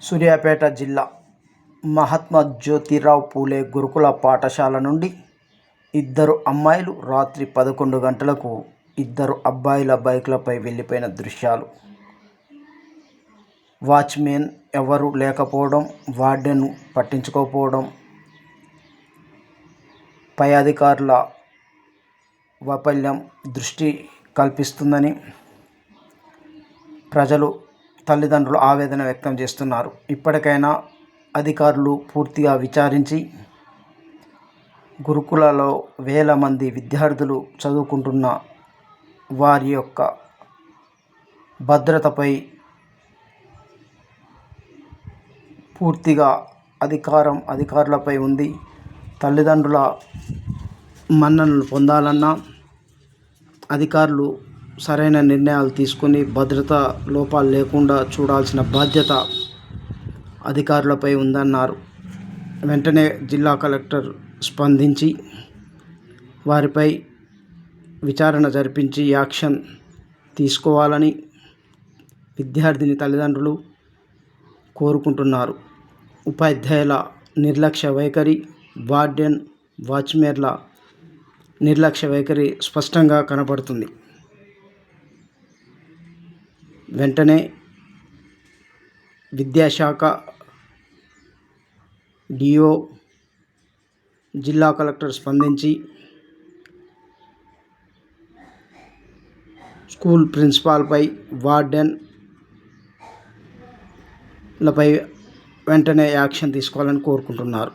సూర్యాపేట జిల్లా మహాత్మా జ్యోతిరావు పూలే గురుకుల పాఠశాల నుండి ఇద్దరు అమ్మాయిలు రాత్రి 11 గంటలకు ఇద్దరు అబ్బాయిల బైకులపై వెళ్ళిపోయిన దృశ్యాలు. వాచ్మెన్ ఎవరూ లేకపోవడం, వార్డెన్ పట్టించుకోకపోవడం, పై అధికారుల వైఫల్యం దృష్టి కల్పిస్తుందని ప్రజలు, తల్లిదండ్రులు ఆవేదన వ్యక్తం చేస్తున్నారు. ఇప్పటికైనా అధికారులు పూర్తిగా విచారించి గురుకులలో వేల మంది విద్యార్థులు చదువుకుంటున్న వారి యొక్క భద్రతపై పూర్తిగా అధికారులపై ఉంది. తల్లిదండ్రుల మన్ననలు పొందాలన్నా అధికారులు సరైన నిర్ణయాలు తీసుకొని భద్రతా లోపాలు లేకుండా చూడాల్సిన బాధ్యత అధికారులపై ఉందన్నారు. వెంటనే జిల్లా కలెక్టర్ స్పందించి వారిపై విచారణ జరిపించి యాక్షన్ తీసుకోవాలని విద్యార్థిని తల్లిదండ్రులు కోరుకుంటున్నారు. ఉపాధ్యాయుల నిర్లక్ష్య వైఖరి, వార్డెన్, వాచ్మెన్ల నిర్లక్ష్య వైఖరి స్పష్టంగా కనబడుతుంది. వెంటనే విద్యాశాఖ, డిఓ, జిల్లా కలెక్టర్ స్పందించి స్కూల్ ప్రిన్సిపాల్పై, వార్డెన్లపై వెంటనే యాక్షన్ తీసుకోవాలని కోరుకుంటున్నారు.